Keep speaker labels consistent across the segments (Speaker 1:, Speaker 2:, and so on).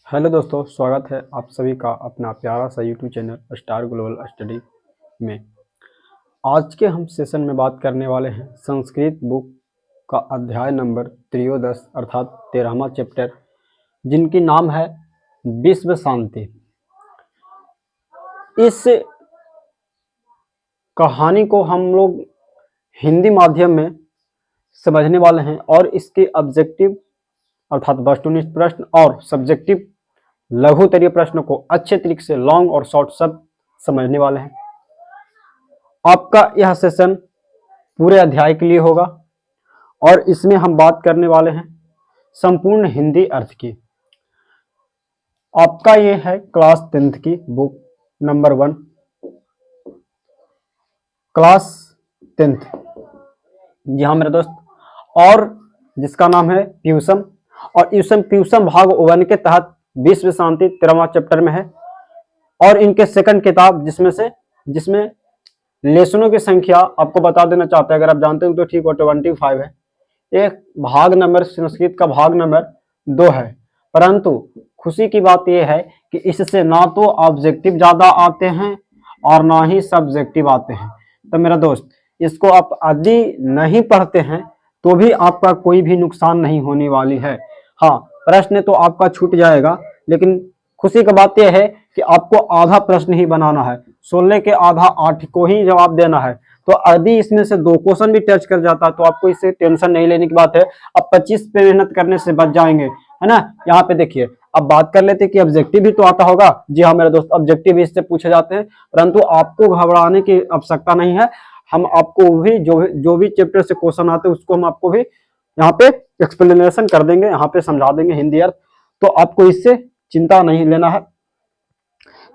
Speaker 1: Hello दोस्तों, स्वागत है आप सभी का अपना प्यारा सा YouTube channel star global study में। आज के हम सेशन में बात करने वाले हैं संस्कृत बुक का अध्याय नंबर त्रयोदश अर्थात 13वां चैप्टर, जिनकी नाम है विश्व शांति। इस कहानी को हम लोग हिंदी माध्यम में समझने वाले हैं और इसके ऑब्जेक्टिव अर्थात वस्तुनिष्ठ प्रश्न और सब्जेक्टिव लघु उत्तरीय प्रश्न को अच्छे तरीके से लॉन्ग और शॉर्ट सब समझने वाले हैं। आपका यह सेशन पूरे अध्याय के लिए होगा और इसमें हम बात करने वाले हैं संपूर्ण हिंदी अर्थ की। आपका ये है क्लास 10th की बुक नंबर 1, क्लास 10th। जी हाँ मेरे दोस्त, और जिसका नाम है प्यूसम, और प्यूसम भाग 1 के तहत विश्व शांति 13वां चैप्टर में है। और इनके सेकंड किताब जिसमें लेसनों की संख्या आपको बता देना चाहता है, अगर आप जानते हो तो ठीक हो, 25 है। एक भाग नंबर संस्कृत का भाग नंबर 2 है, परंतु खुशी की बात यह है कि इससे ना तो ऑब्जेक्टिव ज्यादा आते हैं और ना ही सब्जेक्टिव आते हैं। तो मेरा दोस्त, इसको आप यदि नहीं पढ़ते हैं तो भी आपका कोई भी नुकसान नहीं होने वाली है। हाँ, प्रश्न तो आपका छूट जाएगा, लेकिन खुशी की बात यह है कि आपको आधा प्रश्न ही बनाना है। 16 के आधा 8 को ही जवाब देना है। तो यदि इसमें से 2 क्वेश्चन भी टच कर जाता तो आपको इससे टेंशन नहीं लेने की बात है। अब 25 पे मेहनत करने से बच जाएंगे, है ना। यहाँ पे देखिए, अब बात कर लेते कि ऑब्जेक्टिव भी तो आता होगा। जी हाँ मेरे दोस्त, ऑब्जेक्टिव भी इससे पूछे जाते हैं, परंतु आपको घबराने की आवश्यकता नहीं है। हम आपको भी जो भी चैप्टर से क्वेश्चन आते हैं उसको हम आपको भी यहाँ पे एक्सप्लेनेशन कर देंगे, यहाँ पे समझा देंगे हिंदी अर्थ। तो आपको इससे चिंता नहीं लेना है।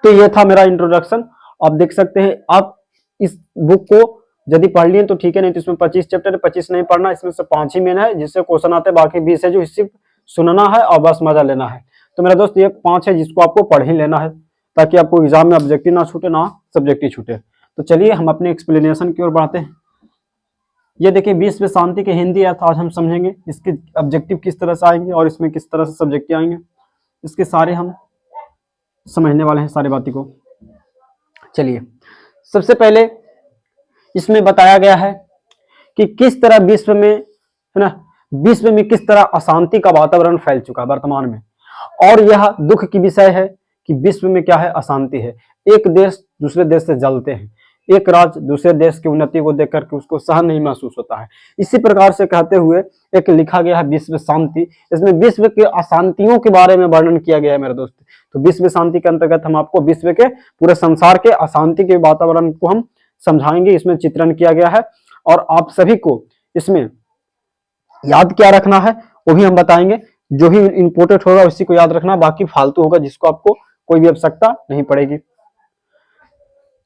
Speaker 1: तो ये था मेरा इंट्रोडक्शन। आप देख सकते हैं, आप इस बुक को यदि पढ़ लिए तो ठीक है, नहीं तो इसमें 25 चैप्टर है, 25 नहीं पढ़ना, इसमें से 5 ही मेन है जिससे क्वेश्चन आते हैं, बाकी 20 है जो सिर्फ सुनना है और बस मजा लेना है। तो मेरा दोस्त, ये 5 है जिसको आपको पढ़ ही लेना है, ताकि आपको एग्जाम में ऑब्जेक्टिव ना छूटे ना सब्जेक्टिव छूटे। तो चलिए हम अपने एक्सप्लेनेशन की ओर बढ़ते हैं। ये देखिए, विश्व शांति के हिंदी अर्थ आज हम समझेंगे, इसके ऑब्जेक्टिव किस तरह से आएंगे और इसमें किस तरह से सब्जेक्टिव आएंगे, इसके सारे हम समझने वाले हैं सारी बातों को। चलिए, सबसे पहले इसमें बताया गया है कि किस तरह विश्व में, है ना, विश्व में किस तरह अशांति का वातावरण फैल चुका है वर्तमान में। और यह दुख की विषय है कि विश्व में क्या है, अशांति है। एक देश दूसरे देश से जलते हैं, एक राज्य दूसरे देश की उन्नति को देख करके उसको सहन नहीं महसूस होता है। इसी प्रकार से कहते हुए एक लिखा गया है विश्व शांति। इसमें विश्व के अशांतियों के बारे में वर्णन किया गया है मेरे दोस्त। तो विश्व शांति के अंतर्गत हम आपको विश्व के पूरे संसार के अशांति के वातावरण को हम समझाएंगे, इसमें चित्रण किया गया है। और आप सभी को इसमें याद क्या रखना है वो भी हम बताएंगे। जो भी इंपोर्टेंट होगा उसी को याद रखना, बाकी फालतू होगा जिसको आपको कोई भी आवश्यकता नहीं पड़ेगी।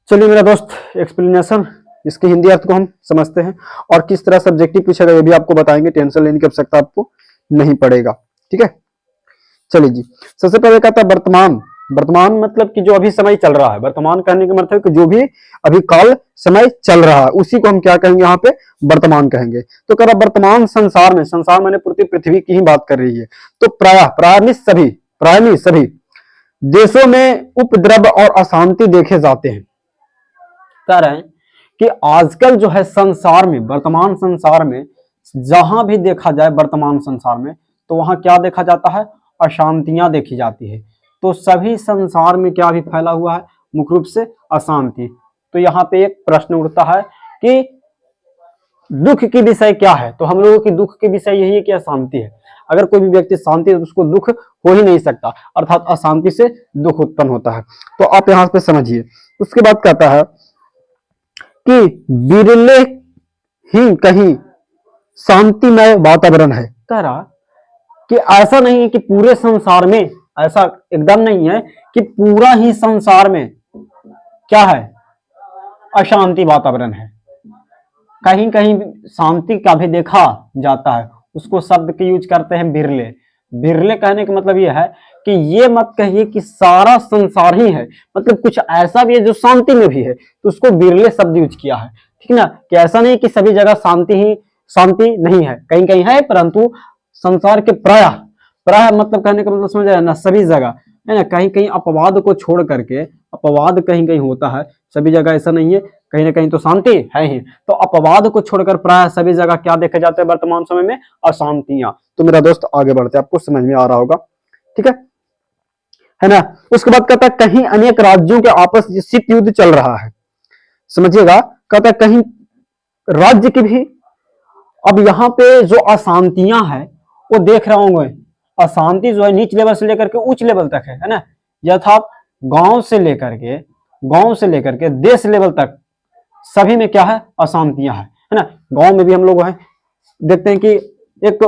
Speaker 1: चलिए मेरा दोस्त, एक्सप्लेनेशन इसके हिंदी अर्थ को हम समझते हैं और किस तरह सब्जेक्टिव पूछेगा ये भी आपको बताएंगे। टेंशन लेने की आवश्यकता आपको नहीं पड़ेगा, ठीक है। चलिए जी, सबसे पहले कहता है वर्तमान। वर्तमान मतलब कि जो अभी समय चल रहा है। वर्तमान कहने का मतलब कि जो भी अभी काल समय चल रहा है उसी को हम क्या कहेंगे, यहाँ पे वर्तमान कहेंगे। तो कह रहा वर्तमान संसार में, संसार मैंने पूरी पृथ्वी की ही बात कर रही है। तो प्राय सभी देशों में उपद्रव और अशांति देखे जाते हैं। कह रहे हैं कि आजकल जो है संसार में, वर्तमान संसार में जहां भी देखा जाए वर्तमान संसार में, तो वहां क्या देखा जाता है, अशांतियां देखी जाती है। तो सभी संसार में क्या भी फैला हुआ है, मुख्य रूप से अशांति। तो यहाँ पे एक प्रश्न उठता है कि दुख की विषय क्या है। तो हम लोगों की दुख की विषय यही है कि अशांति है। अगर कोई भी व्यक्ति शांति है तो उसको दुख हो ही नहीं सकता, अर्थात अशांति से दुख उत्पन्न होता है। तो आप यहाँ पे समझिए। उसके बाद कहता है कि विरले ही कहीं शांतिमय वातावरण है। कह रहा कि ऐसा नहीं है कि पूरे संसार में, ऐसा एकदम नहीं है कि पूरा ही संसार में क्या है, अशांति वातावरण है। कहीं कहीं शांति का भी देखा जाता है। उसको शब्द के यूज करते हैं बिरले। बिरले कहने का मतलब यह है कि ये मत कहिए कि सारा संसार ही है, मतलब कुछ ऐसा भी है जो शांति में भी है, तो उसको बिरले शब्द यूज किया है, ठीक ना। कि ऐसा नहीं कि सभी जगह शांति नहीं है, कहीं कहीं है, परंतु संसार के प्राय मतलब कहने का मतलब समझ आया ना, सभी जगह है ना, कहीं कहीं अपवाद को छोड़ करके, अपवाद कहीं कहीं होता है, सभी जगह ऐसा नहीं है, कहीं ना कहीं तो शांति है ही। तो अपवाद को छोड़कर प्राय सभी जगह क्या देखे जाते हैं वर्तमान समय में, अशांतियां। तो मेरा दोस्त आगे बढ़ते, आपको समझ में आ रहा होगा, ठीक है ना। उसके बाद कहता है कहीं अनेक राज्यों के आपस में शीत युद्ध चल रहा है, समझिएगा। कहता है कहीं राज्य की भी, अब यहाँ पे जो अशांतियां हैं वो देख रहे होंगे, अशांति जो है नीच लेवल से लेकर के उच्च लेवल तक है ना, यथात गांव से लेकर के देश लेवल तक सभी में क्या है, अशांतियां है ना। गांव में भी हम लोग हैं, देखते हैं कि एक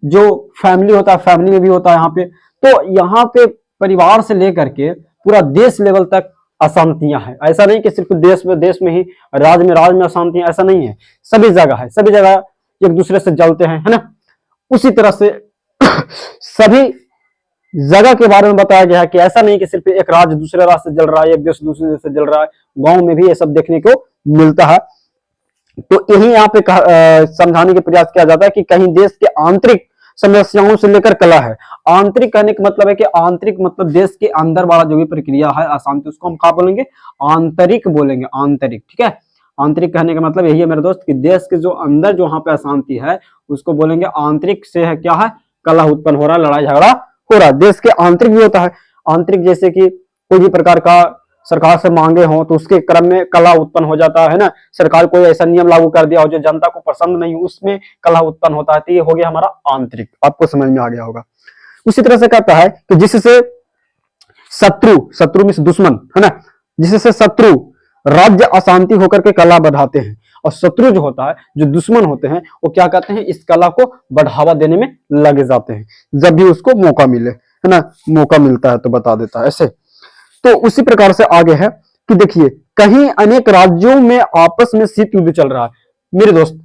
Speaker 1: जो फैमिली होता है, फैमिली में भी होता है यहाँ पे, तो यहाँ पे परिवार से लेकर के पूरा देश लेवल तक अशांतियां हैं। ऐसा नहीं कि सिर्फ देश में ही, राज में अशांतियां, ऐसा नहीं है, सभी जगह है, सभी जगह एक दूसरे से जलते हैं, है ना। उसी तरह से सभी जगह के बारे में बताया गया है कि ऐसा नहीं कि सिर्फ एक राज्य दूसरे राज्य से जल रहा है, एक देश दूसरे देश से जल रहा है, गांव में भी ये सब देखने को मिलता है। तो यही यहाँ पे समझाने के प्रयास किया जाता है कि कहीं देश के आंतरिक समस्याओं से लेकर कला है। आंतरिक कहने का मतलब है कि आंतरिक मतलब देश के अंदर वाला जो भी प्रक्रिया है अशांति, उसको हम क्या बोलेंगे, आंतरिक बोलेंगे, आंतरिक, ठीक है। आंतरिक कहने का मतलब यही है मेरे दोस्त कि देश के जो अंदर जो वहां पे अशांति है उसको बोलेंगे आंतरिक से है, क्या है, कलह उत्पन्न हो रहा है, लड़ाई झगड़ा हो रहा है। देश के आंतरिक भी होता है, आंतरिक जैसे कि कोई भी प्रकार का सरकार से मांगे हो तो उसके क्रम में कलह उत्पन्न हो जाता है ना, सरकार कोई ऐसा नियम लागू कर दिया हो जो जनता को पसंद नहीं, उसमें कलह उत्पन्न होता है, तो ये हो गया हमारा आंतरिक, आपको समझ में आ गया होगा। उसी तरह से कहता है कि जिससे शत्रु में दुश्मन है ना, जिससे शत्रु राज्य अशांति होकर के कला बढ़ाते हैं, और शत्रु जो होता है, जो दुश्मन होते हैं, वो क्या कहते हैं, इस कला को बढ़ावा देने में लगे जाते हैं, जब भी उसको मौका मिले, है ना, मौका मिलता है तो बता देता है ऐसे। तो उसी प्रकार से आगे है कि देखिए कहीं अनेक राज्यों में आपस में शीत युद्ध चल रहा है। मेरे दोस्त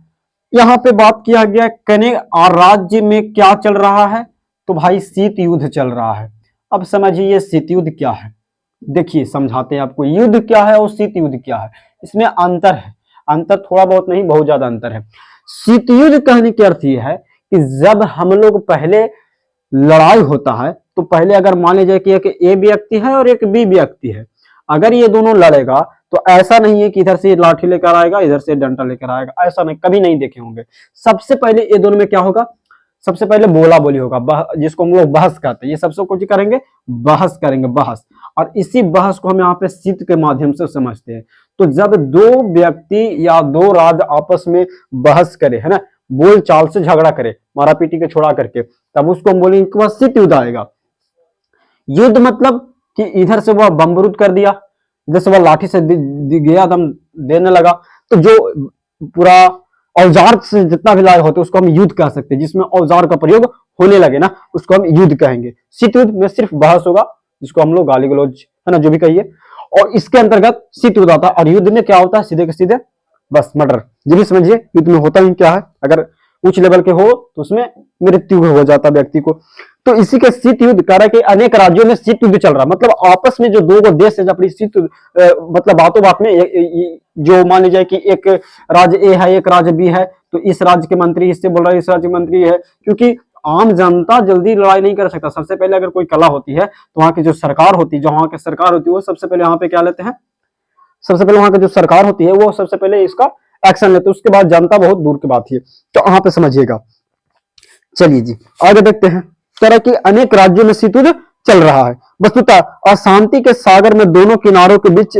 Speaker 1: यहाँ पे बात किया गया कने राज्य में क्या चल रहा है, तो भाई शीत युद्ध चल रहा है। अब समझिए ये शीत युद्ध क्या है, देखिए समझाते हैं आपको, युद्ध क्या है और शीत युद्ध क्या है, इसमें अंतर है, अंतर थोड़ा बहुत नहीं, बहुत ज्यादा अंतर है। शीत युद्ध कहने के अर्थ ये है कि जब हम लोग पहले लड़ाई होता है तो पहले अगर मान लीजिए कि एक ए व्यक्ति है और एक बी व्यक्ति है, अगर ये दोनों लड़ेगा तो ऐसा नहीं है कि इधर से लाठी लेकर आएगा इधर से डंडा लेकर आएगा, ऐसा नहीं, कभी नहीं देखे होंगे। सबसे पहले ये दोनों में क्या होगा, सबसे पहले बोला बोली होगा, जिसको हम लोग बहस कहते हैं, ये सबसे कुछ करेंगे, बहस करेंगे, बहस, और इसी बहस को हम यहाँ पे शीत के माध्यम से समझते हैं। तो जब दो व्यक्ति या दो राज्य आपस में बहस करे, है ना, बोल चाल से झगड़ा करे, मारा पीटी के छोड़ा करके, तब उसको हम बोलेंगे कि वह शीत युद्ध आएगा। युद्ध मतलब कि इधर से वह बम बारूद कर दिया, इधर से वह लाठी से गया दम देने लगा, तो जो पूरा औजार से जितना भी लाए होते उसको हम युद्ध कह सकते हैं, जिसमें औजार का प्रयोग होने लगे ना उसको हम युद्ध कहेंगे। शीत युद्ध में सिर्फ बहस होगा, जिसको हम लोग गाली गलौज है ना जो भी कहिए, और इसके अंतर्गत शीत युद्ध आता है। और युद्ध में क्या होता है, सीधे के सीधे बस मर्डर, ये भी समझिए युद्ध में होता ही क्या है, अगर उच्च लेवल के हो तो उसमें मृत्यु हो जाता व्यक्ति को। तो इसी के शीत युद्ध कह रहा है कि अनेक राज्यों में शीत युद्ध चल रहा है, मतलब आपस में जो दो देश है अपनी शीत मतलब बातों बात में, जो मान लीजिए कि एक राज्य ए है एक राज्य बी है, तो इस राज्य के मंत्री इससे बोल रहा है इस राज्य के मंत्री है, क्योंकि आम जनता जल्दी लड़ाई नहीं कर सकता। सबसे पहले अगर कोई कला होती है तो वहां की जो सरकार होती है, जो वहां की सरकार होती है वो सबसे पहले यहाँ पे क्या लेते हैं, सबसे पहले वहां की जो सरकार होती है वो सबसे पहले इसका एक्शन लेते हैं, उसके बाद जनता बहुत दूर की बात है। तो यहाँ पे समझिएगा, चलिए जी आगे देखते हैं। तरह की अनेक राज्यों में शीत युद्ध चल रहा है, वस्तुतः अशांति के सागर में दोनों किनारों के बीच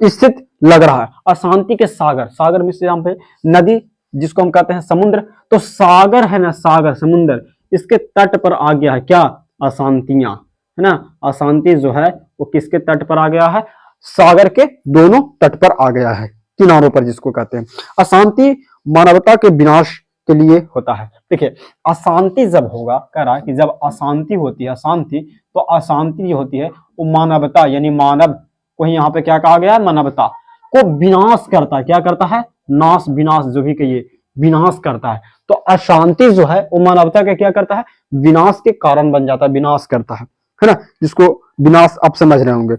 Speaker 1: स्थित लग रहा है। अशांति के सागर, सागर में से यहाँ पे नदी जिसको हम कहते हैं समुद्र, तो सागर है ना, सागर समुद्र, इसके तट पर आ गया है क्या, अशांतियां, है ना। अशांति जो है वो किसके तट पर आ गया है, सागर के दोनों तट पर आ गया है, किनारों पर जिसको कहते हैं। अशांति मानवता के विनाश के लिए होता है। देखिए अशांति जब होगा, कह रहा है कि जब अशांति होती है, अशांति, तो अशांति जो होती है वो मानवता यानी मानव को ही यहाँ पे क्या कहा गया है, मानवता को विनाश करता है। क्या करता है, नाश विनाश जो भी कहिए, विनाश करता है। तो अशांति जो है वो मानवता का क्या करता है, विनाश के कारण बन जाता है, विनाश करता है ना, जिसको विनाश आप समझ रहे होंगे।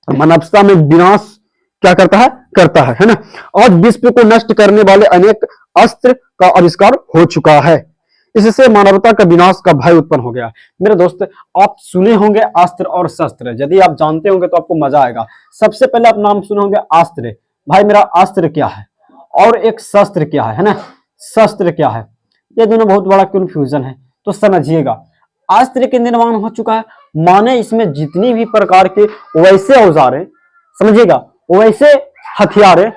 Speaker 1: मानवता में विनाश क्या करता है ना। आज विश्व को नष्ट करने वाले अनेक अस्त्र का आविष्कार हो चुका है। इससे मानवता का विनाश का भय उत्पन्न हो गया। मेरे दोस्त, आप सुने होंगे अस्त्र और शस्त्र, यदि आप जानते होंगे तो आपको मजा आएगा। सबसे पहले आप नाम सुने होंगे अस्त्र। भाई मेरा अस्त्र क्या है और एक शस्त्र क्या है ना? शस्त्र क्या है, ये दोनों बहुत बड़ा कंफ्यूजन है, तो समझिएगा। अस्त्र के निर्माण हो चुका है, माने इसमें जितनी भी प्रकार के वैसे औजार हैं, समझिएगा, वैसे हथियार है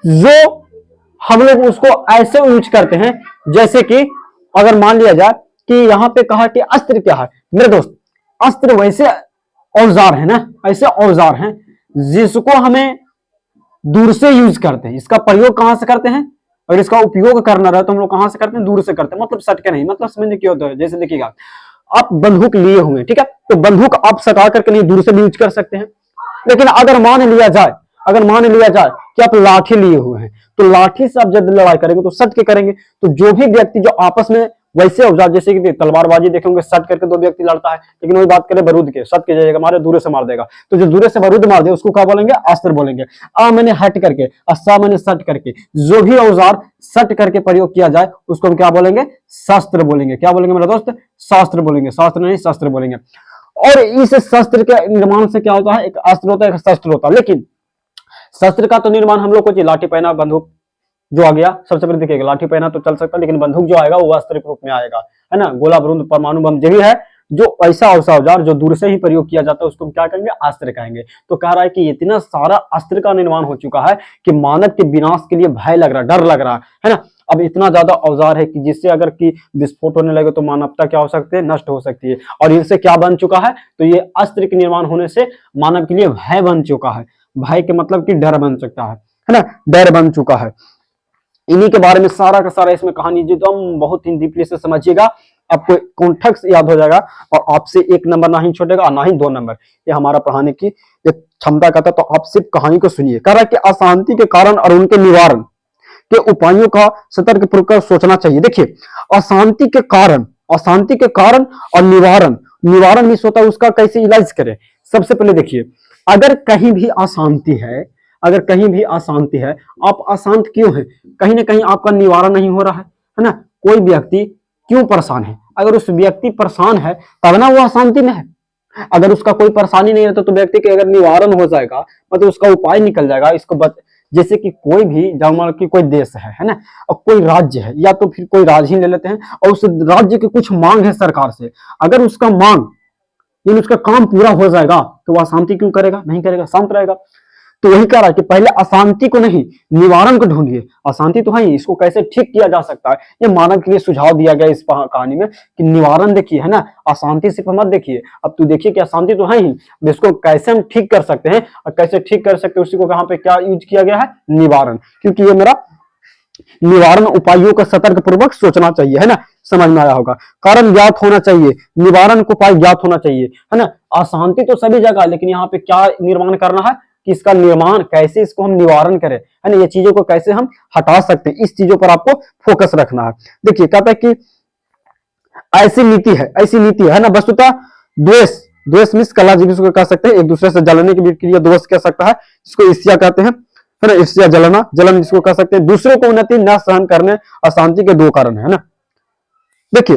Speaker 1: जो हम लोग उसको ऐसे यूज करते हैं, जैसे कि अगर मान लिया जाए कि यहाँ पे कहा कि अस्त्र क्या है, मेरे दोस्त, अस्त्र वैसे औजार है ना, ऐसे औजार हैं जिसको हमें दूर से यूज करते हैं। इसका प्रयोग कहां से करते हैं, अगर इसका उपयोग करना रहे तो हम लोग कहां से करते हैं, दूर से करते हैं। मतलब सटके नहीं, मतलब समझने की होता है। जैसे देखिएगा, आप बंदूक लिए हुए, ठीक है, तो बंदूक आप सटा करके नहीं, दूर से भी यूज कर सकते हैं। लेकिन अगर मान लिया जाए कि आप लाठी लिए हुए हैं, तो लाठी से आप जब लड़ाई करेंगे तो सट के करेंगे। तो जो भी व्यक्ति जो आपस में वैसे औजार, जैसे कि तलवारबाजी देखेंगे, सट करके दो व्यक्ति लड़ता है, लेकिन वही बात करें बारूद के, सट के जाएगा मारे, दूर से मार देगा, तो जो दूर से बारूद मार दे उसको क्या बोलेंगे, अस्त्र बोलेंगे। आ मैंने हट करके, अस्सा मैंने सट करके, जो भी औजार सट करके प्रयोग किया जाए उसको हम क्या बोलेंगे, शस्त्र बोलेंगे। क्या बोलेंगे मेरा दोस्त, शास्त्र बोलेंगे, शास्त्र नहीं शस्त्र बोलेंगे। और इस शस्त्र के निर्माण से क्या होता है, एक अस्त्र होता है, एक शस्त्र होता है। लेकिन शस्त्र का तो निर्माण हम लोग को लाठी पहना, बंदूक जो आ गया, सबसे पहले देखिएगा, लाठी पहना तो चल सकता है, लेकिन बंदूक जो आएगा वो अस्त्र के रूप में आएगा, है ना। गोला बारूद परमाणु बम जो भी है, जो ऐसा औजार जो दूर से ही प्रयोग किया जाता है उसको हम क्या कहेंगे, अस्त्र कहेंगे। तो कह रहा है कि इतना सारा अस्त्र का निर्माण हो चुका है कि मानव के विनाश के लिए भय लग रहा है, डर लग रहा है ना। अब इतना ज्यादा औजार है कि जिससे अगर कि विस्फोट होने लगे तो मानवता क्या हो सकती है, नष्ट हो सकती है। और इनसे क्या बन चुका है, तो ये अस्त्र के निर्माण होने से मानव के लिए भय बन चुका है। भय के मतलब कि डर बन सकता है ना, डर बन चुका है। इन्हीं के बारे में सारा का सारा इसमें कहानी जो एकदम बहुत ही डीपली से समझिएगा, आपको कॉन्टेक्स्ट याद हो जाएगा और आपसे 1 नंबर ना ही छूटेगा और ना ही 2 नंबर। ये हमारा पढ़ाने की एक क्षमता का था। तो आप सिर्फ कहानी को सुनिए। कह रहा है कि अशांति के कारण और उनके निवारण के उपायों का सतर्क पूर्वक सोचना चाहिए। देखिए, अशांति के कारण और निवारण मिस होता है, उसका कैसे इलाज करें। सबसे पहले देखिए, अगर कहीं भी अशांति है, आप अशांत क्यों है, कहीं ना कहीं आपका निवारण नहीं हो रहा है ना। कोई व्यक्ति क्यों परेशान है, अगर उस व्यक्ति परेशान है तब ना वो अशांति में है। अगर उसका कोई परेशानी नहीं रहता तो व्यक्ति के अगर निवारण हो जाएगा, मतलब उसका उपाय निकल जाएगा। इसको जैसे कि कोई भी जान की कोई देश है ना, और कोई राज्य है, या तो फिर कोई राज्य ही ले लेते हैं, और उस राज्य की कुछ मांग है सरकार से, अगर उसका मांग यानी उसका काम पूरा हो जाएगा तो वह शांति क्यों करेगा, नहीं करेगा, शांत रहेगा। तो वही कह रहा है कि पहले अशांति को नहीं, निवारण को ढूंढिए। अशांति तो है ही, इसको कैसे ठीक किया जा सकता है, ये मानव के लिए सुझाव दिया गया इस कहानी में कि निवारण देखिए, है ना। अशांति सिर्फ मत देखिए, अब तू देखिए कि अशांति तो है ही, इसको कैसे हम ठीक कर सकते हैं, और कैसे ठीक कर सकते हैं उसी को कहां पे क्या यूज किया गया है, निवारण। क्योंकि ये मेरा निवारण उपायों का सतर्क पूर्वक सोचना चाहिए, है ना। समझ में आया होगा। कारण ज्ञात होना चाहिए, निवारण को उपाय ज्ञात होना चाहिए, है ना। अशांति तो सभी जगह, लेकिन यहाँ पे क्या निर्माण करना है कि इसका निर्माण कैसे, इसको हम निवारण करें, है ना। ये चीजों को कैसे हम हटा सकते हैं, इस चीजों पर आपको फोकस रखना है। देखिए, कहता है कि ऐसी नीति है ना। वस्तुतः द्वेष मिस कला जिसको कह सकते हैं, एक दूसरे से जलने की प्रक्रिया द्वेष कह सकता है, जिसको ईर्ष्या कहते हैं, है ना। ईर्ष्या जलन जिसको कह सकते हैं। दूसरों को उन्नति न सहन करने अशांति के 2 कारण है ना। देखिए,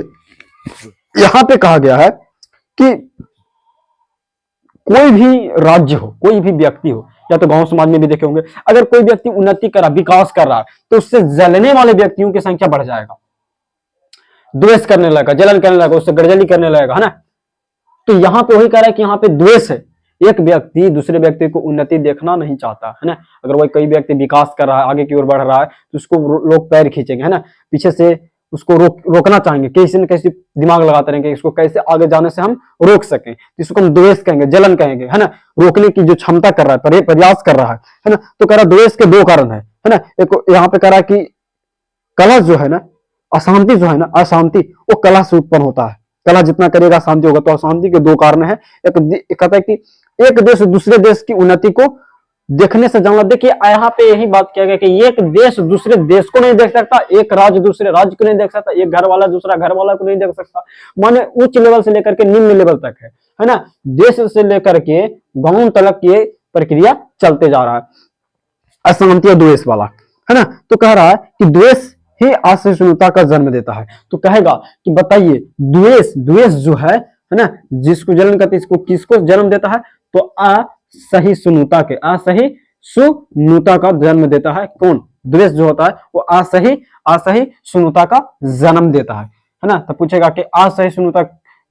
Speaker 1: यहां पे कहा गया है कि कोई भी राज्य हो, कोई भी व्यक्ति हो, या तो गांव समाज में भी देखे होंगे, अगर कोई व्यक्ति उन्नति कर रहा, विकास कर रहा है, तो उससे जलने वाले व्यक्तियों की संख्या बढ़ जाएगा, द्वेष करने लगेगा, जलन करने लगेगा, उससे गड़जली करने लगेगा, है ना। तो यहां पे वही कह रहा है कि यहाँ पे द्वेष है। एक व्यक्ति दूसरे व्यक्ति को उन्नति देखना नहीं चाहता, है ना। अगर वही कोई व्यक्ति विकास कर रहा है, आगे की ओर बढ़ रहा है, तो उसको लोग पैर खींचेंगे, है ना, पीछे से उसको रोकना चाहेंगे, कैसे न कैसे दिमाग लगाते रहेंगे, इसको कैसे आगे जाने से हम रोक सकें, जिसको हम द्वेष कहेंगे, जलन कहेंगे, है ना। रोकने की जो क्षमता कर रहा है, प्रयास कर रहा है ना। तो कह रहा द्वेष के 2 कारण है ना। एक यहाँ पे कह रहा है कि कलह जो है ना, अशांति जो है ना, अशांति वो कलह से उत्पन्न होता है। कलह जितना करेगा शांति होगा। तो अशांति के 2 कारण है। एक कहता है कि एक देश दूसरे देश की उन्नति को देखने से जानना। देखिए, यहाँ पे यही बात किया गया कि एक देश दूसरे देश को नहीं देख सकता, एक राज्य दूसरे राज्य को नहीं देख सकता, एक घर वाला दूसरा घर वाला को नहीं देख सकता। माने उच्च लेवल से लेकर के निम्न लेवल तक है ना। देश से लेकर के गांव तक ये प्रक्रिया चलते जा रहा है, अशांति और द्वेष वाला, है ना। तो कह रहा है कि द्वेष ही असहिष्णुता का जन्म देता है। तो कहेगा कि बताइए द्वेष, द्वेष जो है ना, जिसको जलन कहते हैं, इसको किसको जन्म देता है? तो असहिष्णुता के, असहिष्णुता का जन्म देता है। कौन? द्वेष जो होता है वो असहिष्णुता का जन्म देता है ना। तो पूछेगा कि असहिष्णुता,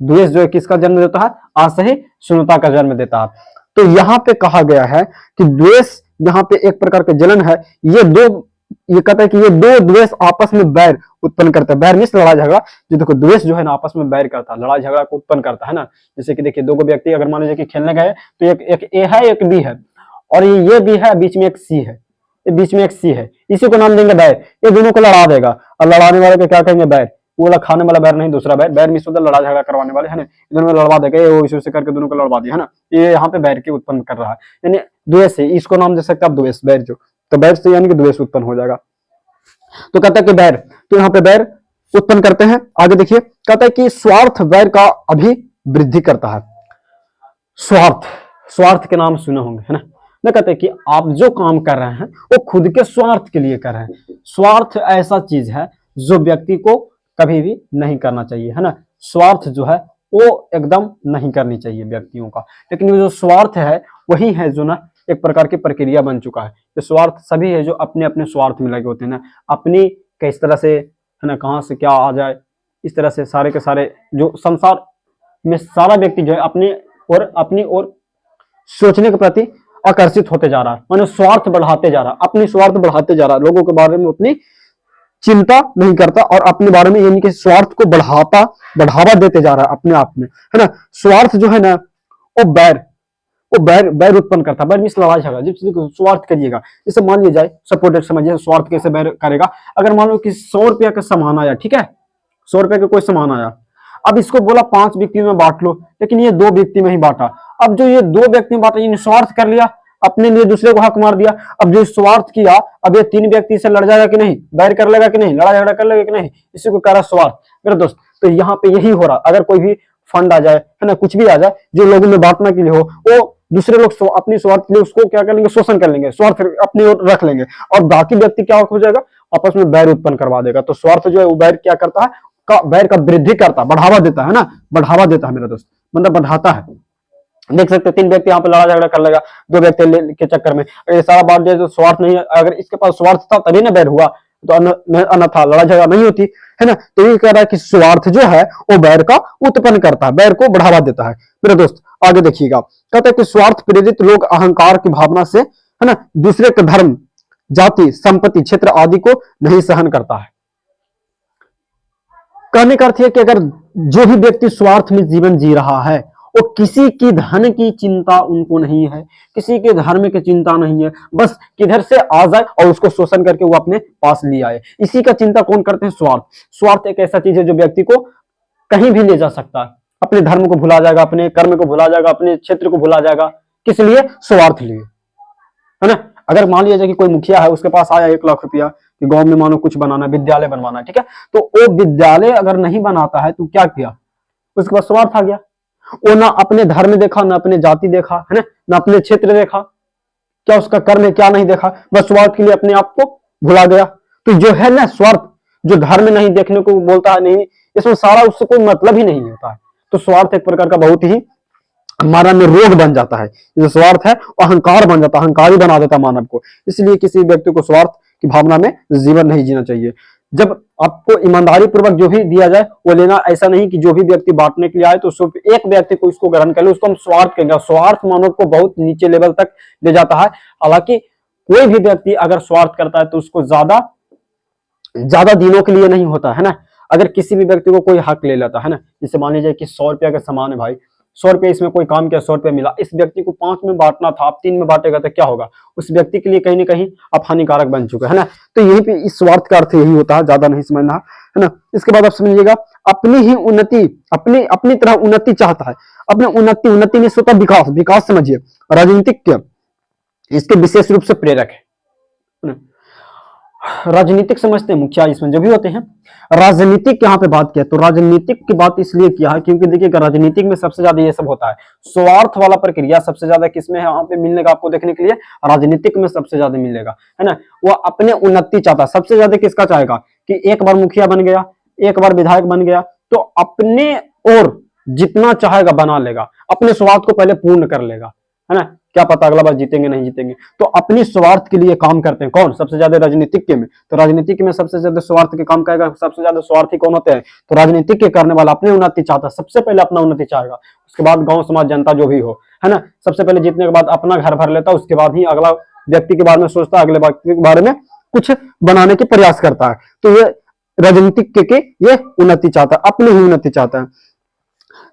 Speaker 1: द्वेष जो है किसका जन्म देता है? असहिष्णुता का जन्म देता है। तो यहाँ पे कहा गया है कि द्वेष यहाँ पे एक प्रकार के जलन है। ये कहता है कि ये दो द्वेष आपस में बैर उत्पन्न करते हैं। बैर मीन्स लड़ाई झगड़ा। जो देखो द्वेष जो है ना आपस में बैर करता है, लड़ाई झगड़ा को उत्पन्न करता है ना। जैसे कि देखिए दो व्यक्ति अगर मान लीजिए कि खेलने गए तो एक ए है एक बी है, और ये बी है, बीच में एक सी है, बीच में एक सी है, इसी को नाम देंगे बैर। ये दोनों को लड़ा देगा, और लड़ाने वाले को क्या कहेंगे? बैर। वो वाला खाने वाला बैर नहीं, दूसरा बैर। बैर मीन्स लड़ा झगड़ा करवाने वाले है ना, दोनों में लड़वा देगा, वो इसे करके दोनों को लड़वा दिया है ना। ये यहाँ पे बैर के उत्पन्न कर रहा है, यानी द्वेष है, इसको नाम दे सकते हैं आप द्वेष, बैर जो। तो बैर से यानी कि द्वेष उत्पन्न हो जाएगा। तो कहता है कि बैर, तो यहाँ पे बैर उत्पन्न करते हैं। आगे देखिए, कहता है कि स्वार्थ बैर का अभिवृद्धि करता है। स्वार्थ, स्वार्थ के नाम सुने होंगे है ना। कहते हैं कि आप जो काम कर रहे हैं वो खुद के स्वार्थ के लिए कर रहे हैं। स्वार्थ ऐसा चीज है जो व्यक्ति को कभी भी नहीं करना चाहिए है ना। स्वार्थ जो है वो एकदम नहीं करनी चाहिए व्यक्तियों का। लेकिन ये जो स्वार्थ है वही है जो ना एक प्रकार की प्रक्रिया बन चुका है। ये स्वार्थ सभी है जो अपने अपने स्वार्थ में लगे होते हैं ना, अपनी किस तरह से है ना, कहाँ से क्या आ जाए, इस तरह से सारे के सारे जो संसार में सारा व्यक्ति जो है अपनी ओर सोचने के प्रति आकर्षित होते जा रहा है, माने स्वार्थ बढ़ाते जा रहा है, अपनी स्वार्थ बढ़ाते जा रहा है, लोगों के बारे में उतनी चिंता नहीं करता और अपने बारे में यानी कि स्वार्थ को बढ़ावा देते जा रहा है अपने आप में है ना। स्वार्थ जो है ना वो बैर उत्पन्न करता है। बैर मीन्स लड़ाई झगड़ा। जिस चीज को स्वार्थ करिएगा, जैसे मान लिया जाए सपोर्टेड समझिए, स्वार्थ कैसे बैर करेगा। अगर मान लो कि 100 रुपया का सामान आया, ठीक है, 100 रुपया का कोई सामान आया, अब इसको बोला 5 व्यक्ति में बांट लो, लेकिन ये 2 व्यक्ति में ही बांटा। अब जो ये 2 व्यक्ति में बांटा, ये स्वार्थ कर लिया, अपने लिए दूसरे को हक मार दिया। अब जो स्वार्थ किया, अब ये 3 व्यक्ति से लड़ जाएगा कि नहीं, बैर कर लेगा कि नहीं, लड़ा झगड़ा कर लेगा कि नहीं, इसी को कह रहा स्वार्थ मेरे दोस्त। तो यहाँ पे यही हो रहा, अगर कोई भी फंड आ जाए है ना, कुछ भी आ जाए जो लोगों में बांटने के लिए हो, वो दूसरे लोग अपनी स्वार्थ के लिए उसको क्या कर लेंगे, शोषण कर लेंगे, स्वार्थ अपनी ओर रख लेंगे, और बाकी व्यक्ति क्या हो जाएगा, आपस में बैर उत्पन्न करवा देगा। तो स्वार्थ जो है वो बैर क्या करता है, बैर का वृद्धि करता, बढ़ावा देता है ना, बढ़ावा देता है मेरा दोस्त, मतलब बढ़ाता है। देख सकते 3 व्यक्ति यहाँ पे लड़ा झगड़ा कर लेगा 2 व्यक्ति के चक्कर में, अगर सारा बात जो तो स्वार्थ नहीं है, अगर इसके पास स्वार्थ था तभी ना बैर हुआ, तो अन्यथा लड़ा झगड़ा नहीं होती है ना। तो ये कह रहा है कि स्वार्थ जो है वो बैर का उत्पन्न करता है, बैर को बढ़ावा देता है मेरे दोस्त। आगे देखिएगा, कहता है कि स्वार्थ प्रेरित लोग अहंकार की भावना से है ना दूसरे के धर्म, जाति, संपत्ति, क्षेत्र आदि को नहीं सहन करता है। कहने का अर्थ है कि अगर जो भी व्यक्ति स्वार्थ में जीवन जी रहा है, वो किसी की धन की चिंता उनको नहीं है, किसी के धर्म की चिंता नहीं है, बस किधर से आ जाए और उसको शोषण करके वो अपने पास ले आए, इसी का चिंता कौन करते हैं, स्वार्थ। स्वार्थ एक ऐसा चीज है जो व्यक्ति को कहीं भी ले जा सकता है, अपने धर्म को भुला जाएगा, अपने कर्म को भुला जाएगा, अपने क्षेत्र को भुला जाएगा, किस लिए, स्वार्थ लिए है ना। अगर मान लिया जाए कि कोई मुखिया है, उसके पास आया 1 लाख रुपया कि गांव में मानो कुछ बनाना, विद्यालय बनवाना है, ठीक है, तो वो विद्यालय अगर नहीं बनाता है तो क्या किया, उसके पास स्वार्थ आ गया। वो ना अपने धर्म देखा, ना अपने जाति देखा है ना अपने क्षेत्र देखा, क्या उसका कर्म है क्या नहीं देखा, बस स्वार्थ के लिए अपने आप को भुला गया। तो जो है ना स्वार्थ, जो धर्म नहीं देखने को बोलता है, नहीं इसमें सारा उससे कोई मतलब ही नहीं होता है। तो स्वार्थ एक प्रकार का बहुत ही मानव में रोग बन जाता है। जो स्वार्थ है वो अहंकार बन जाता है, अहंकारी बना देता है मानव को। इसलिए किसी व्यक्ति को स्वार्थ की भावना में जीवन नहीं जीना चाहिए। जब आपको ईमानदारी पूर्वक जो भी दिया जाए वो लेना, ऐसा नहीं कि जो भी व्यक्ति बांटने के लिए आए तो सिर्फ एक व्यक्ति को इसको ग्रहण कर ले, उसको हम स्वार्थ कहेंगे। स्वार्थ मानव को बहुत नीचे लेवल तक ले जाता है। हालांकि कोई भी व्यक्ति अगर स्वार्थ करता है तो उसको ज्यादा दिनों के लिए नहीं होता है ना। अगर किसी भी व्यक्ति को कोई हक ले लेता है ना, जैसे मान लीजिए कि 100 रुपया का सामान है भाई, 100 रुपया इसमें कोई काम किया, 100 रुपया मिला, इस व्यक्ति को 5 में बांटना था, आप 3 में बांटेगा तो क्या होगा, उस व्यक्ति के लिए कहीं ना कहीं आप हानिकारक बन चुके है ना। तो यही पे इस स्वार्थ का अर्थ यही होता है, ज्यादा नहीं समझना है ना। इसके बाद आप समझिएगा, अपनी ही उन्नति, अपनी तरह उन्नति चाहता है, अपने उन्नति नहीं सोता, विकास समझिए। राजनीतिक इसके विशेष रूप से प्रेरक है। राजनीतिक समझते हैं मुखिया इसमें जो भी होते हैं। राजनीतिक यहाँ पे बात किया, तो राजनीतिक की बात इसलिए किया है क्योंकि देखिए राजनीतिक में सबसे ज्यादा ये सब होता है। स्वार्थ वाला प्रक्रिया सबसे ज्यादा किसमें है, यहाँ पे मिलने का आपको देखने के लिए राजनीतिक में सबसे ज्यादा मिलेगा है ना। वो अपने उन्नति चाहता है, सबसे ज्यादा किसका चाहेगा, कि एक बार मुखिया बन गया, एक बार विधायक बन गया तो अपने और जितना चाहेगा बना लेगा, अपने स्वार्थ को पहले पूर्ण कर लेगा, है ना। क्या पता अगला बार जीतेंगे नहीं जीतेंगे, तो अपनी स्वार्थ के लिए काम करते हैं। कौन सबसे ज्यादा? राजनीतिक में। तो राजनीतिक में सबसे ज्यादा स्वार्थ के काम करेगा, सबसे ज्यादा स्वार्थी कौन होते हैं? तो राजनीतिक के करने वाला अपनी उन्नति चाहता है, सबसे पहले अपना उन्नति चाहेगा, उसके बाद गांव समाज जनता जो भी हो, है ना। सबसे पहले जीतने के बाद अपना घर भर लेता, उसके बाद ही अगला व्यक्ति के बारे में सोचता, अगले व्यक्ति के बारे में कुछ बनाने के प्रयास करता है। तो ये राजनीतिक के ये उन्नति चाहता है, अपनी ही उन्नति चाहता है।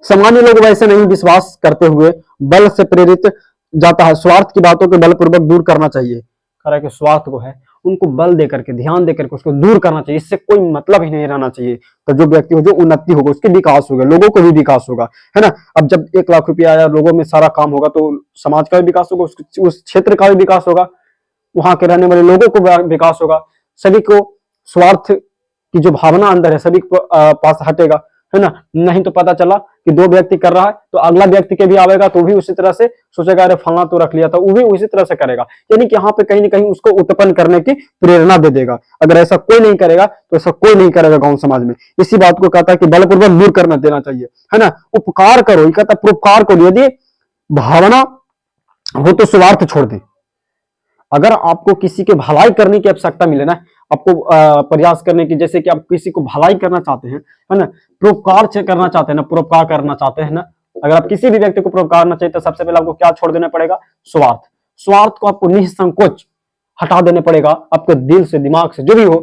Speaker 1: सामान्य लोग वैसे नहीं विश्वास करते हुए बल से प्रेरित जाता है, स्वार्थ की बातों को बलपूर्वक दूर करना चाहिए। कह रहा है कि स्वार्थ को है उनको बल देकर के, ध्यान देकर के उसको दूर करना चाहिए, इससे कोई मतलब ही नहीं रहना चाहिए। तो जो व्यक्ति हो, जो उन्नति होगा, उसके विकास होगा, लोगों को भी विकास होगा, है ना। अब जब 1 लाख रुपया आया, लोगों में सारा काम होगा तो समाज का भी विकास होगा, उस क्षेत्र का भी विकास होगा, वहां के रहने वाले लोगों को विकास होगा, सभी को स्वार्थ की जो भावना अंदर है सभी को पास हटेगा, है ना। नहीं तो पता चला कि 2 व्यक्ति कर रहा है तो अगला व्यक्ति के भी आवेगा तो भी उसी तरह से सोचेगा, अरे फलना तो रख लिया था, वो भी उसी तरह से करेगा। यानी कि यहाँ पे कहीं ना कहीं उसको उत्पन्न करने की प्रेरणा दे देगा। अगर ऐसा कोई नहीं करेगा तो ऐसा कोई नहीं करेगा गांव समाज में। इसी बात को कहता है कि बलपूर्वक दूर करना देना चाहिए, है ना। उपकार करो, ये कहता परोपकार करो, यदि भावना हो तो स्वार्थ छोड़ दे। अगर आपको किसी के भलाई करने की आवश्यकता मिले ना, आपको प्रयास करने की, जैसे कि आप किसी को भलाई करना चाहते हैं, है ना, परोपकार करना चाहते हैं ना, परोपकार करना चाहते हैं ना, अगर आप किसी भी व्यक्ति को परोपकार करना चाहिए तो सबसे पहले आपको क्या छोड़ देना पड़ेगा? स्वार्थ। स्वार्थ को आपको निसंकोच हटा देना पड़ेगा, आपके दिल से, दिमाग से, जो भी हो,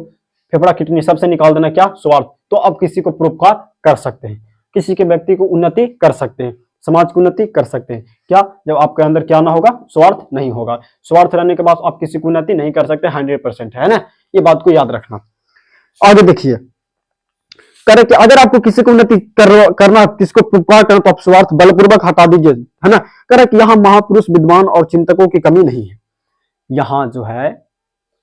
Speaker 1: फेफड़ा किडनी सबसे निकाल देना। क्या? स्वार्थ। तो आप किसी को परोपकार कर सकते हैं, किसी के व्यक्ति को उन्नति कर सकते हैं, समाज की उन्नति कर सकते हैं। क्या? जब आपके अंदर क्या ना होगा? स्वार्थ नहीं होगा। स्वार्थ रहने के बाद आप किसी को उन्नति नहीं कर सकते, 100% है ना, ये बात को याद रखना। आगे देखिए, करे कि अगर आपको किसी को उन्नति करना, किसको परोपकार करना, तो आप स्वार्थ बलपूर्वक हटा दीजिए, है ना। करे कि यहाँ महापुरुष, विद्वान और चिंतकों की कमी नहीं है। यहाँ जो है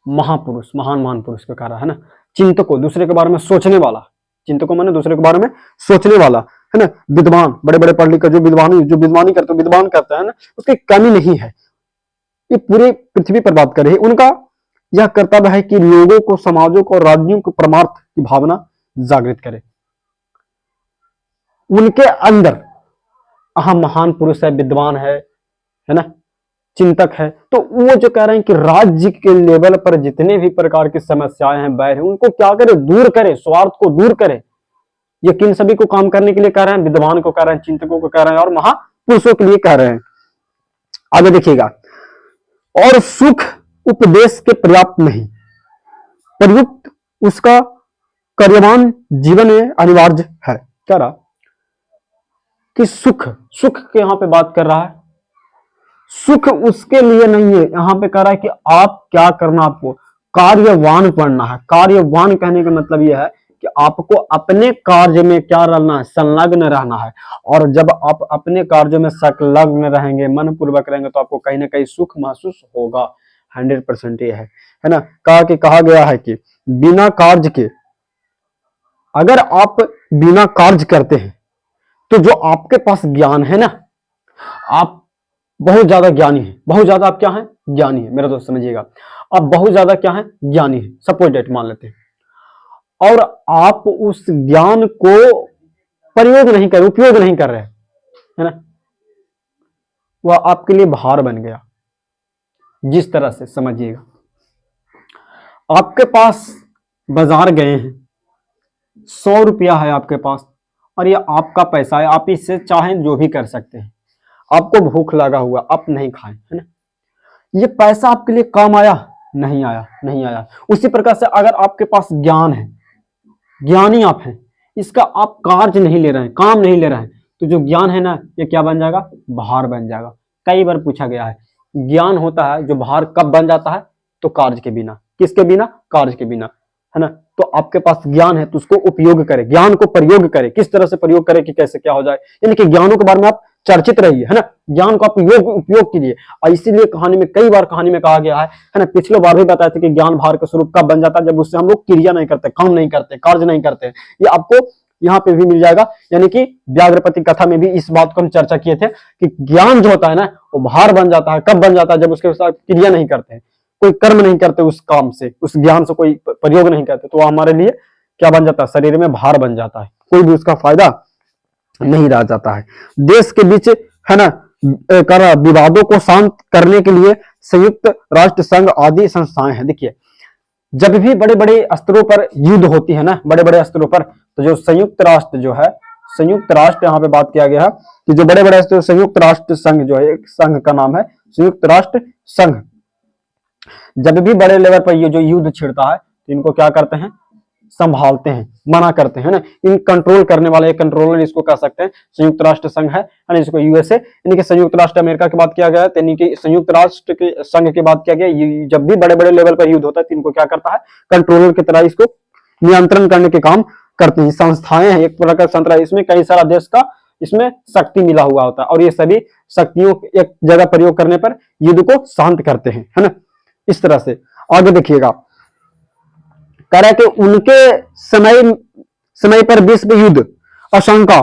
Speaker 1: महापुरुष, महान पुरुष को कह रहा है ना, चिंतकों, दूसरे के बारे में सोचने वाला, चिंतकों माने दूसरे के बारे में सोचने वाला, है ना, विद्वान, बड़े बड़े पढ़ लिख कर जो विद्वानी करते, विद्वान करता है ना, उसकी कमी नहीं है। ये पूरी पृथ्वी पर बात कर रही है। उनका यह कर्तव्य है कि लोगों को, समाजों को और राज्यों को परमार्थ की भावना जागृत करे। उनके अंदर हम महान पुरुष है, विद्वान है ना, चिंतक है, तो वो जो कह रहे हैं कि राज्य के लेवल पर जितने भी प्रकार की समस्याएं हैं, बैर है, उनको क्या करे? दूर करे, स्वार्थ को दूर करे। ये किन सभी को काम करने के लिए कह रहे हैं? विद्वान को कह रहे हैं, चिंतकों को कह रहे हैं और महापुरुषों के लिए कह रहे हैं। आगे देखिएगा, और सुख उपदेश के पर्याप्त नहीं, प्रयुक्त उसका कार्यवान जीवन में अनिवार्य है। कह रहा कि सुख के यहां पे बात कर रहा है, सुख उसके लिए नहीं है, यहां पे कह रहा है कि आप क्या करना, आपको कार्यवान बनना है। कार्यवान कहने का मतलब यह है कि आपको अपने कार्य में क्या रहना है? संलग्न रहना है। और जब आप अपने कार्यों में संलग्न रहेंगे, मन पूर्वक रहेंगे, तो आपको कहीं ना कहीं सुख महसूस होगा। 100% ये है ना। कहा गया है कि बिना कार्य के, अगर आप बिना कार्य करते हैं तो जो आपके पास ज्ञान है ना, आप बहुत ज्यादा ज्ञानी है, बहुत ज्यादा आप क्या है? ज्ञानी है। मेरा दोस्त समझिएगा, आप बहुत ज्यादा क्या है? ज्ञानी है, सपोज डेट मान लेते हैं, और आप उस ज्ञान को प्रयोग नहीं कर, उपयोग नहीं कर रहे, है ना, वह आपके लिए भार बन गया। जिस तरह से समझिएगा, आपके पास बाजार गए हैं, 100 रुपया है आपके पास, और ये आपका पैसा है, आप इससे चाहें जो भी कर सकते हैं। आपको भूख लगा हुआ, आप नहीं खाएं, है ना, ये पैसा आपके लिए काम आया? नहीं आया। उसी प्रकार से अगर आपके पास ज्ञान है, ज्ञानी आप हैं, इसका आप कार्य नहीं ले रहे हैं, काम नहीं ले रहे हैं, तो जो ज्ञान है ना, ये क्या बन जाएगा? भार बन जाएगा। कई बार पूछा गया है, ज्ञान होता है जो भार कब बन जाता है? तो कार्य के बिना। किसके बिना? कार्य के बिना, है ना। तो आपके पास ज्ञान है तो उसको उपयोग करें, ज्ञान को प्रयोग करें। किस तरह से प्रयोग करें कि कैसे क्या हो जाए, यानी कि ज्ञानों के बारे में आप चर्चित रहिए, है ना, ज्ञान को आप उपयोग कीजिए। और इसीलिए कहानी में, कई बार कहानी में कहा गया है ना, पिछले बार भी बताया था कि ज्ञान भार का स्वरूप कब बन जाता है? जब उससे हम लोग क्रिया नहीं करते, काम नहीं करते, कार्य नहीं करते। ये आपको यहाँ पे भी मिल जाएगा, यानी कि व्याघ्रपति कथा में भी इस बात को हम चर्चा किए थे कि ज्ञान जो होता है ना, वो भार बन जाता है। कब बन जाता है? जब उसके साथ क्रिया नहीं करते हैं। कोई कर्म नहीं करते उस काम से, उस ज्ञान से कोई प्रयोग नहीं करते, तो वो हमारे लिए क्या बन जाता है, शरीर में भार बन जाता है, कोई भी उसका फायदा नहीं रह जाता है। देश के बीच है ना कर विवादों को शांत करने के लिए संयुक्त राष्ट्र संघ आदि संस्थाएं हैं। देखिए जब भी बड़े बड़े स्तरों पर युद्ध होती है ना, बड़े बड़े स्तरों पर, तो जो संयुक्त राष्ट्र जो है, संयुक्त राष्ट्र यहाँ पे बात किया गया है कि जो बड़े बड़े संयुक्त राष्ट्र संघ जो है, एक संघ का नाम है संयुक्त राष्ट्र संघ। जब भी बड़े लेवल पर ये जो युद्ध छिड़ता है तो इनको क्या करते हैं, संभालते हैं, मना करते हैं ना, इन कंट्रोल करने वाले, एक कंट्रोलर इसको कह सकते हैं, संयुक्त राष्ट्र संघ है ना, जिसको यूएसए यानी कि संयुक्त राष्ट्र अमेरिका की बात किया गया है, यानी कि संयुक्त राष्ट्र के संघ की बात किया गया। जब भी बड़े बड़े लेवल पर युद्ध होता है तो इनको क्या करता है, कंट्रोलर की तरह इसको नियंत्रण करने के काम करते हैं। संस्थाएं हैं एक प्रकार का संतरा, इसमें कई सारा देश का इसमें शक्ति मिला हुआ होता है और ये सभी शक्तियों एक जगह प्रयोग करने पर युद्ध को शांत करते हैं, है ना। इस तरह से आगे देखिएगा, कह रहा है कि उनके समय पर विश्व युद्ध आशंका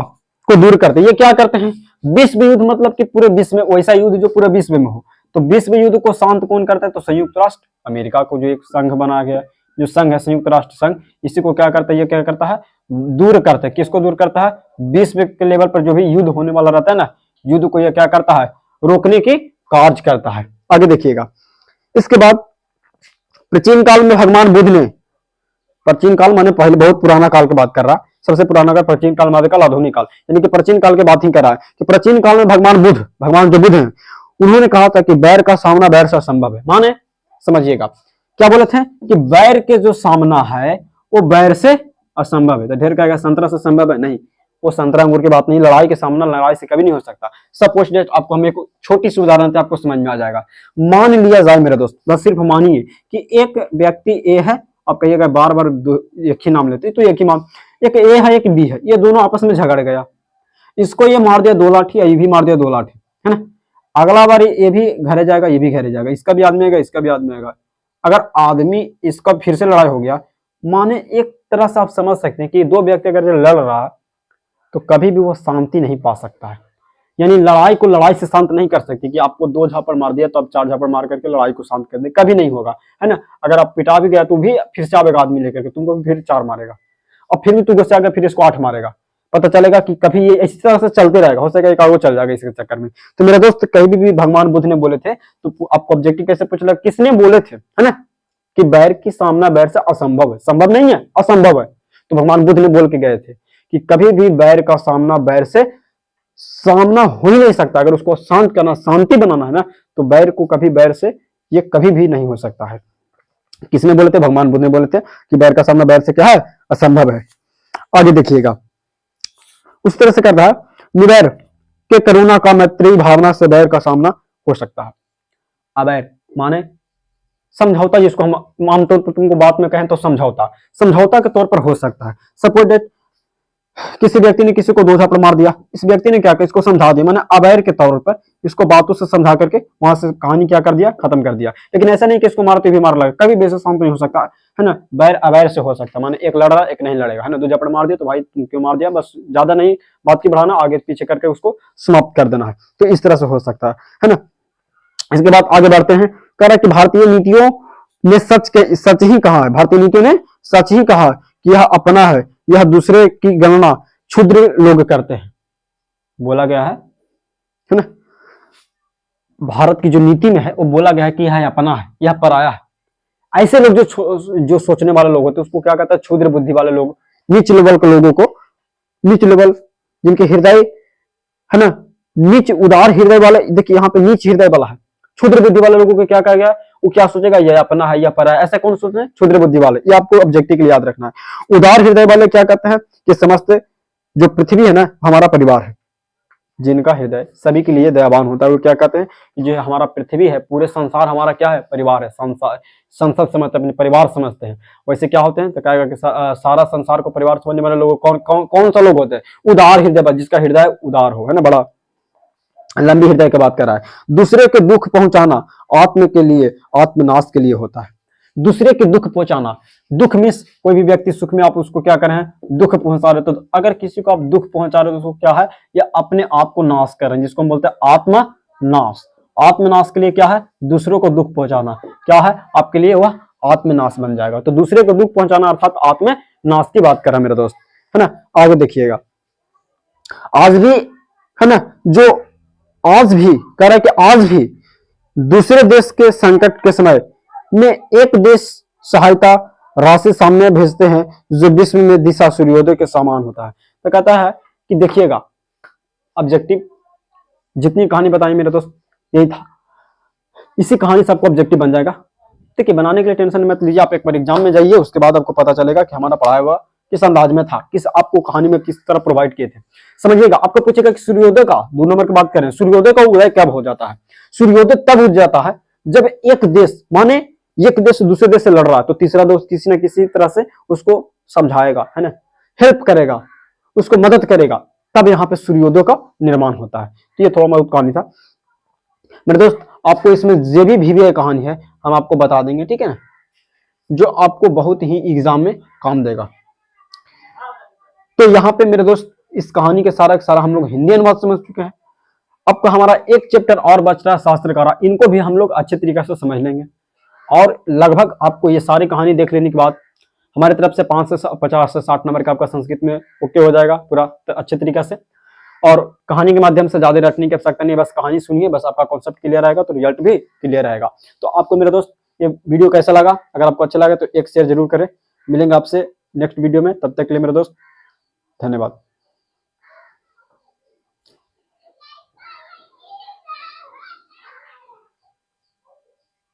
Speaker 1: को दूर करते हैं। ये क्या करते हैं, विश्व युद्ध मतलब कि पूरे विश्व में वैसा युद्ध जो पूरे विश्व में हो, तो विश्व युद्ध को शांत कौन करता है, तो संयुक्त राष्ट्र अमेरिका को जो एक संघ बना गया, जो संघ है संयुक्त राष्ट्र संघ, इसी को क्या करता है, ये क्या करता है, दूर करता है। किसको दूर करता है, विश्व के लेवल पर जो भी युद्ध होने वाला रहता है ना, युद्ध को यह क्या करता है, रोकने की कार्य करता है। आगे देखिएगा, इसके बाद प्राचीन काल में भगवान बुद्ध ने, प्राचीन काल माने पहले बहुत पुराना काल की बात कर रहा है, सबसे पुराना काल प्राचीन काल, मध्यकाल, आधुनिक काल, यानी कि प्राचीन काल की बात ही कर रहा है कि प्राचीन काल में भगवान बुद्ध, भगवान जो बुद्ध हैं, उन्होंने कहा था कि बैर का सामना बैर से असंभव है। माने समझिएगा क्या बोले थे कि बैर के जो सामना है वो बैर से असंभव है। तो ढेर कहेगा संतरा से संभव है, नहीं, वो संतरा अंगूर की बात नहीं, लड़ाई के सामना लड़ाई से कभी नहीं हो सकता। सपोज डेट आपको हम एक छोटी सी उदाहरण से आपको समझ में आ जाएगा। मान लिया जाए मेरे दोस्त, बस सिर्फ मानिए कि एक व्यक्ति ए है, आप कहिएगा बार बार एक ही नाम लेते, तो एक ही मान, एक ए है एक बी है, ये दोनों आपस में झगड़ गया, इसको ये मार दिया 2 लाठी, ये भी मार दिया 2 लाठी, है ना। अगला बार ये भी घरे जाएगा, ये भी घरे जाएगा, इसका भी आदमी आएगा, इसका भी आदमी आएगा। अगर आदमी इसका फिर से लड़ाई हो गया, माने एक तरह से आप समझ सकते हैं कि 2 व्यक्ति अगर लड़ रहा है तो कभी भी वो शांति नहीं पा सकता है, यानी लड़ाई को लड़ाई से शांत नहीं कर सकती कि आपको 2 झापड़ मार दिया तो आप 4 झापड़ मार करके लड़ाई को शांत कर दे, कभी नहीं होगा, है ना। अगर आप पिटा भी गया तो भी फिर से आप एक आदमी लेकर के तुमको भी फिर 4 मारेगा और फिर भी तू गुस्सा आएगा, फिर इसको 8 मारेगा। पता चलेगा कि कभी ये इसी तरह से चलते रहेगा, हो सकेगा एक आगे चल जाएगा इसके चक्कर में। तो मेरे दोस्त कहीं भी भगवान बुद्ध ने बोले थे तो आपको ऑब्जेक्टिव कैसे पूछ लगा, किसने बोले थे, है ना, कि बैर की सामना बैर से असंभव है, संभव नहीं है, असंभव है। तो भगवान बुद्ध ने बोल के गए थे कि कभी भी बैर का सामना बैर से सामना हो ही नहीं सकता। अगर उसको शांत करना, शांति बनाना है ना, तो बैर को कभी बैर से ये कभी भी नहीं हो सकता है। किसने बोले थे, भगवान बुद्ध ने बोले थे कि बैर का सामना बैर से क्या है, असंभव है। आगे देखिएगा, उस तरह से कर रहा है, निबैर के करुणा का मैत्री भावना से बैर का सामना हो सकता है। अबैर माने समझौता, जिसको हम आमतौर पर तुमको बात में कहें तो समझौता, समझौता के तौर पर हो सकता है। सपोज डेट किसी व्यक्ति ने किसी को 2 झापड़ मार दिया, इस व्यक्ति ने क्या किया, इसको समझा दिया, मैंने अबैर के तौर पर इसको बातों से समझा करके वहां से कहानी क्या कर दिया, खत्म कर दिया। लेकिन ऐसा नहीं कि इसको मारते भी मार लगा, कभी बेसिस शांत नहीं हो सकता, है ना। बैर अबैर से हो सकता है, माने एक लड़ रहा एक नहीं लड़ेगा, है ना, 2 झापड़ मार दिया तो भाई तुम क्यों मार दिया, बस ज्यादा नहीं बात की बढ़ाना, आगे पीछे करके उसको समाप्त कर देना है। तो इस तरह से हो सकता है ना। इसके बाद आगे बढ़ते हैं, कह रहा है कि भारतीय नीतियों ने सच ही कहा है, भारतीय नीतियों ने सच ही कहा कि यह अपना है, यह दूसरे की गणना क्षुद्र लोग करते हैं, बोला गया है ना। भारत की जो नीति में है वो बोला गया है कि यह अपना है, यह पराया है। ऐसे लोग जो सोचने वाले लोग होते हैं उसको क्या कहता है, क्षुद्र बुद्धि वाले लोग, नीच लेवल के लोगों को, नीच लेवल जिनके हृदय है ना, नीच उदार हृदय वाले, देखिए यहाँ पे नीच हृदय वाला है, क्षुद्र बुद्धि वाले लोगों को क्या कहा गया, वो क्या सोचेगा, यह अपना है, यह पराया है, ऐसा कौन सोचते हैं, क्षुद्र बुद्धि वाले। ये आपको ऑब्जेक्टिव के लिए याद रखना है। उदार हृदय वाले क्या कहते हैं कि समस्त जो पृथ्वी है ना हमारा परिवार है, जिनका हृदय सभी के लिए दयावान होता है, वो क्या कहते हैं, जो हमारा पृथ्वी है, पूरे संसार हमारा क्या है, परिवार है, संसार संसद समझते अपने परिवार समझते हैं। वैसे क्या होते हैं, तो कहेगा कि सारा संसार को परिवार समझने वाले लोग कौन सा लोग होते हैं, उदार हृदय, जिसका हृदय उदार हो, है ना, बड़ा लंबी हृदय की बात कर रहा है। दूसरे के दुख पहुंचाना आत्म के लिए, आत्मनाश के लिए होता है। दूसरे के दुख पहुंचाना, दुख में कोई भी व्यक्ति सुख में आप उसको क्या कर रहे हैं, दुख पहुंचा रहे, तो अगर किसी को आप दुख पहुंचा रहे हो तो उसको क्या है, या अपने आप को नाश कर रहे हैं, जिसको हम बोलते हैं आत्मनाश। आत्मनाश के लिए क्या है, दूसरों को दुख पहुंचाना। क्या है आपके लिए, वह आत्मनाश बन जाएगा। तो दूसरे को दुख पहुंचाना अर्थात आत्मनाश की बात कर रहा है मेरे दोस्त, है ना। आगे देखिएगा, आज भी, है ना, जो आज भी कह रहा है कि आज भी दूसरे देश के संकट के समय में एक देश सहायता राशि सामने भेजते हैं जो विश्व में दिशा सूर्योदय के समान होता है। तो कहता है कि देखिएगा, ऑब्जेक्टिव जितनी कहानी बताई मेरे दोस्त यही था, इसी कहानी से आपको ऑब्जेक्टिव बन जाएगा। देखिए, बनाने के लिए टेंशन मत लीजिए, आप एक बार एग्जाम में जाइए, उसके बाद आपको पता चलेगा कि हमारा पढ़ाया हुआ किस अंदाज में था, किस आपको कहानी में किस तरह प्रोवाइड किए थे। समझिएगा, आपको पूछेगा कि सूर्योदय का 2 नंबर की बात करें, सूर्योदय का उदय कब हो जाता है। सूर्योदय तब हो जाता है जब एक देश, माने एक देश दूसरे देश से लड़ रहा है, तो तीसरा देश किसी न किसी तरह से उसको समझाएगा, है ना, हेल्प करेगा, उसको मदद करेगा, तब यहाँ पे सूर्योदय का निर्माण होता है। तो ये थोड़ा बहुत कहानी था मेरे दोस्त। आपको इसमें जो भी कहानी है हम आपको बता देंगे, ठीक है ना, जो आपको बहुत ही एग्जाम में काम देगा। तो यहाँ पे मेरे दोस्त इस कहानी के सारा हम लोग हिंदी अनुवाद समझ चुके हैं। अब तो हमारा एक चैप्टर और बच रहा है शास्त्रकारा, इनको भी हम लोग अच्छे तरीके से समझ लेंगे। और लगभग आपको ये सारी कहानी देख लेने के बाद हमारी तरफ से 5 से 50 से 60 नंबर का आपका संस्कृत में ओके हो जाएगा पूरा अच्छे तरीके से। और कहानी के माध्यम से ज्यादा रटने की आवश्यकता नहीं है, बस कहानी सुनिए, बस आपका कॉन्सेप्ट क्लियर आएगा तो रिजल्ट भी क्लियर आएगा। तो आपको मेरे दोस्त ये वीडियो कैसा लगा, अगर आपको अच्छा लगा तो एक शेयर जरूर करें। मिलेंगे आपसे नेक्स्ट वीडियो में, तब तक के लिए मेरे दोस्त धन्यवाद।